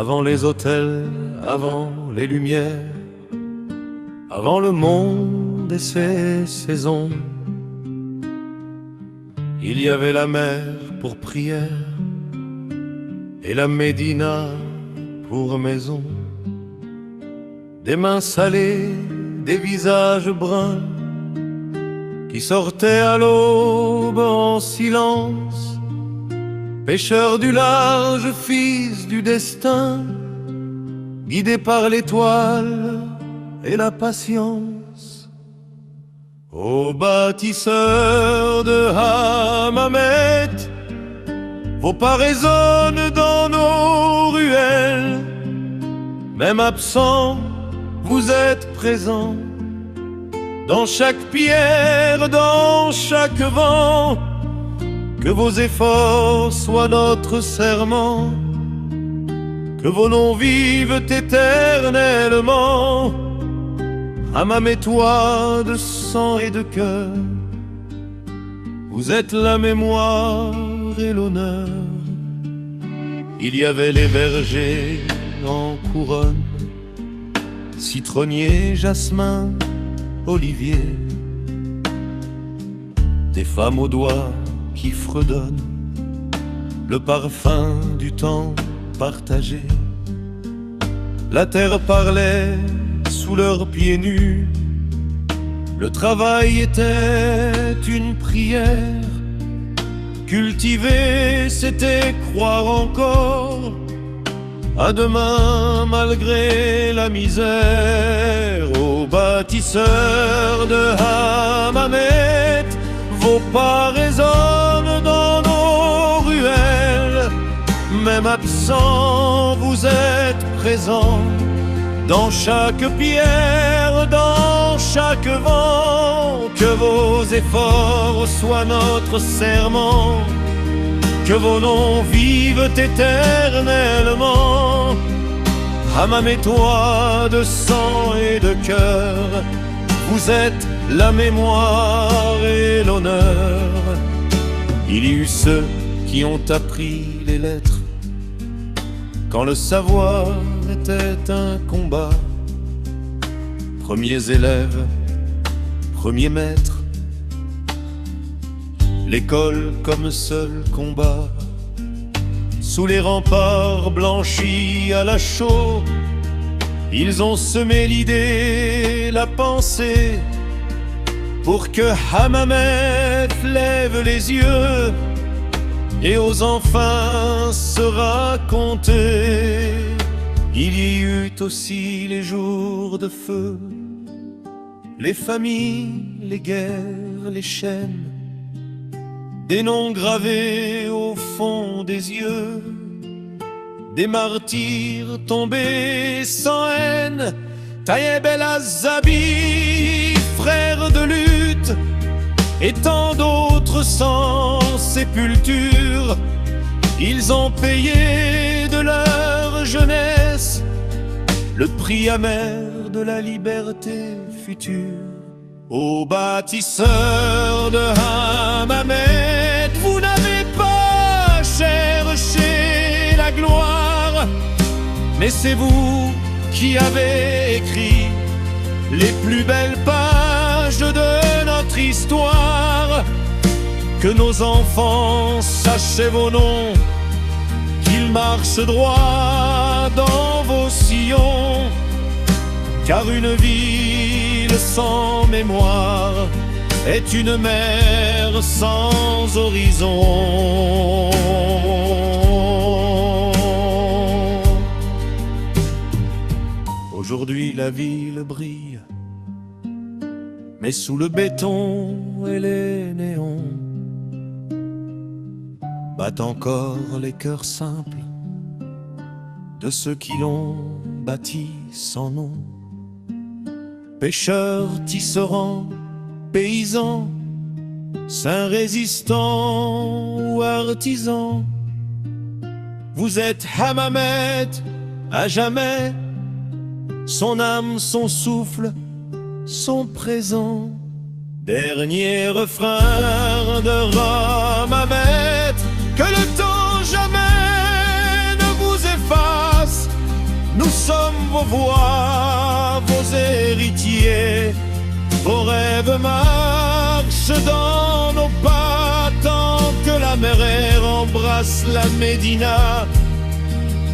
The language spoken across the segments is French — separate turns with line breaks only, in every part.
Avant les hôtels, avant les lumières, avant le monde et ses saisons, il y avait la mer pour prière et la Médina pour maison. Des mains salées, des visages bruns qui sortaient à l'aube en silence. Pêcheurs du large, fils du destin, guidés par l'étoile et la patience. Ô bâtisseurs de Hammamet, vos pas résonnent dans nos ruelles. Même absents, vous êtes présents dans chaque pierre, dans chaque vent. Que vos efforts soient notre serment, que vos noms vivent éternellement. Hammamet-toi de sang et de cœur, vous êtes la mémoire et l'honneur. Il y avait les vergers en couronne, citronnier, jasmin, olivier. Des femmes aux doigts qui fredonnent le parfum du temps partagé. La terre parlait sous leurs pieds nus, le travail était une prière. Cultiver, c'était croire encore à demain malgré la misère. Ô bâtisseurs de Hammamet, vos pas résonnent dans nos ruelles. Même absents, vous êtes présents dans chaque pierre, dans chaque vent. Que vos efforts soient notre serment, que vos noms vivent éternellement. Hammamet-toi de sang et de cœur, vous êtes la mémoire et l'honneur. Il y eut ceux qui ont appris les lettres quand le savoir était un combat. Premiers élèves, premiers maîtres, l'école comme seul combat. Sous les remparts blanchis à la chaux, ils ont semé l'idée, la pensée, pour que Hammamet lève les yeux et aux enfants se raconter. Il y eut aussi les jours de feu, les familles, les guerres, les chaînes, des noms gravés au fond des yeux, des martyrs tombés sans haine. Taïeb el-Azabi, frère de lutte, et tant d'autres sans sépulture. Ils ont payé de leur jeunesse le prix amer de la liberté future. Ô bâtisseurs de Hammamet, vous n'avez pas cherché la gloire, mais c'est vous qui avez écrit les plus belles pages de notre histoire. Que nos enfants sachent vos noms, qu'ils marchent droit dans vos sillons. Car une ville sans mémoire est une mer sans horizon. Aujourd'hui la ville brille, mais sous le béton et les néons battent encore les cœurs simples de ceux qui l'ont bâti sans nom. Pêcheurs, tisserands, paysans, saints résistants ou artisans, vous êtes Hammamet à jamais. Son âme, son souffle, son présent. Dernier refrain de Hammamet, que le temps jamais ne vous efface. vos voix, vos héritiers, vos rêves marchent dans nos pas, tant que la mer embrasse la Médina,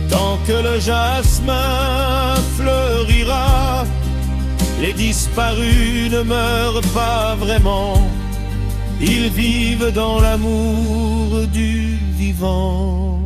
tant que le jasmin fleurira. Les disparus ne meurent pas vraiment, ils vivent dans l'amour du vivant.